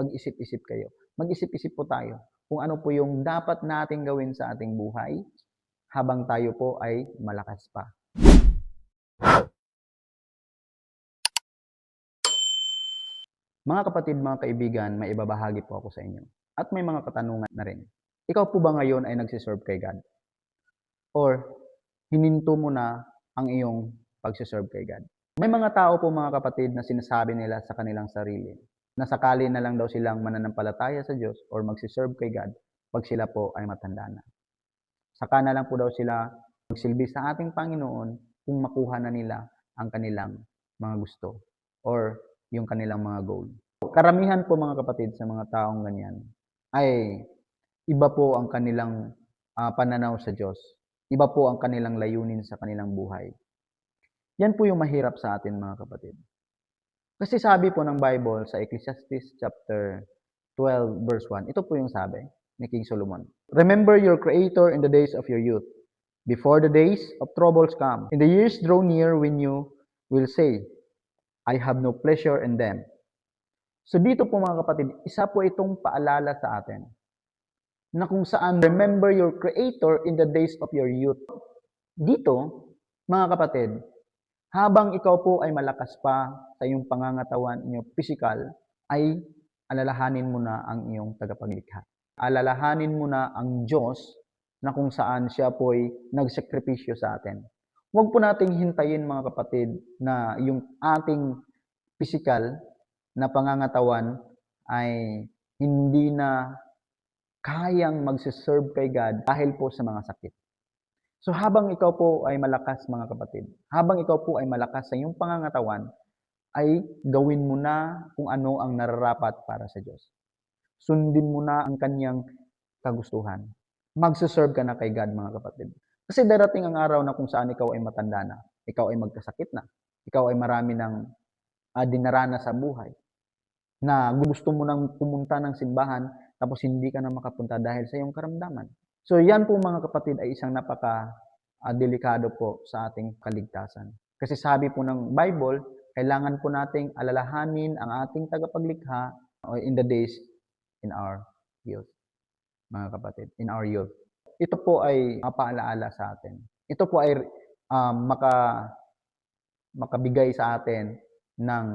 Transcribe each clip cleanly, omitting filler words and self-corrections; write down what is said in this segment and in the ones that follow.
Mag-isip-isip kayo. Mag-isip-isip po tayo kung ano po yung dapat nating gawin sa ating buhay habang tayo po ay malakas pa. Mga kapatid, mga kaibigan, may ibabahagi po ako sa inyo. At may mga katanungan na rin. Ikaw po ba ngayon ay nagsiserve kay God? Or hininto mo na ang iyong pagsiserve kay God? May mga tao po mga kapatid na sinasabi nila sa kanilang sarili na sakali na lang daw silang mananampalataya sa Diyos or magsiserve kay God pag sila po ay matanda na. Saka na lang po daw sila magsilbi sa ating Panginoon kung makuha na nila ang kanilang mga gusto or yung kanilang mga goal. Karamihan po mga kapatid sa mga taong ganyan ay iba po ang kanilang pananaw sa Diyos. Iba po ang kanilang layunin sa kanilang buhay. Yan po yung mahirap sa atin mga kapatid. Kasi sabi po ng Bible sa Ecclesiastes chapter 12 verse 1, ito po yung sabi ni King Solomon. Remember your Creator in the days of your youth, before the days of troubles come. In the years draw near when you will say, I have no pleasure in them. So dito po mga kapatid, isa po itong paalala sa atin na kung saan remember your Creator in the days of your youth. Dito, mga kapatid, habang ikaw po ay malakas pa sa iyong pangangatawan, iyong physical, ay alalahanin mo na ang iyong tagapaglikha. Alalahanin mo na ang Diyos na kung saan siya po ay nagsakripisyo sa atin. Huwag po nating hintayin mga kapatid na yung ating physical na pangangatawan ay hindi na kayang magsiserve kay God dahil po sa mga sakit. So habang ikaw po ay malakas mga kapatid, habang ikaw po ay malakas sa iyong pangangatawan, ay gawin mo na kung ano ang nararapat para sa Diyos. Sundin mo na ang kanyang kagustuhan. Magsiserve ka na kay God mga kapatid. Kasi darating ang araw na kung saan ikaw ay matanda na, ikaw ay magkasakit na, ikaw ay marami ng dinarana sa buhay, na gusto mo nang pumunta ng simbahan, tapos hindi ka na makapunta dahil sa iyong karamdaman. So yan po mga kapatid ay isang delikado po sa ating kaligtasan. Kasi sabi po ng Bible, kailangan po nating alalahanin ang ating tagapaglikha in the days in our youth. Mga kapatid, in our youth. Ito po ay paalaala sa atin. Ito po ay makabigay sa atin ng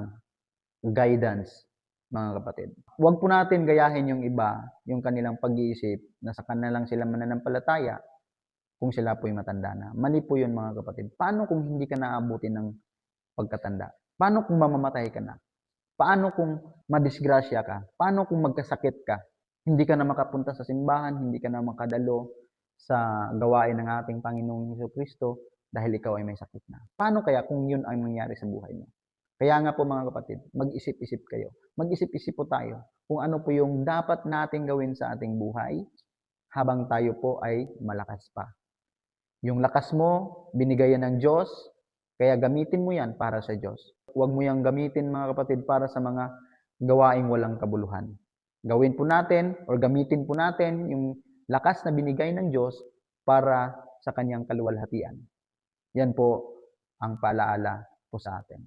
guidance, mga kapatid. Huwag po natin gayahin yung iba, yung kanilang pag-iisip na sa kanilang sila mananampalataya kung sila po'y matanda na. Mali po yun mga kapatid. Paano kung hindi ka naabutin ng pagkatanda? Paano kung mamamatay ka na? Paano kung madisgrasya ka? Paano kung magkasakit ka? Hindi ka na makapunta sa simbahan, hindi ka na makadalo sa gawain ng ating Panginoong Jesucristo dahil ikaw ay may sakit na. Paano kaya kung yun ay mangyari sa buhay mo? Kaya nga po mga kapatid, mag-isip-isip kayo. Mag-isip-isip po tayo kung ano po yung dapat nating gawin sa ating buhay habang tayo po ay malakas pa. Yung lakas mo, binigay yan ng Diyos, kaya gamitin mo yan para sa Diyos. Huwag mo yang gamitin mga kapatid para sa mga gawaing walang kabuluhan. Gawin po natin or gamitin po natin yung lakas na binigay ng Diyos para sa kanyang kaluwalhatian. Yan po ang paalaala po sa atin.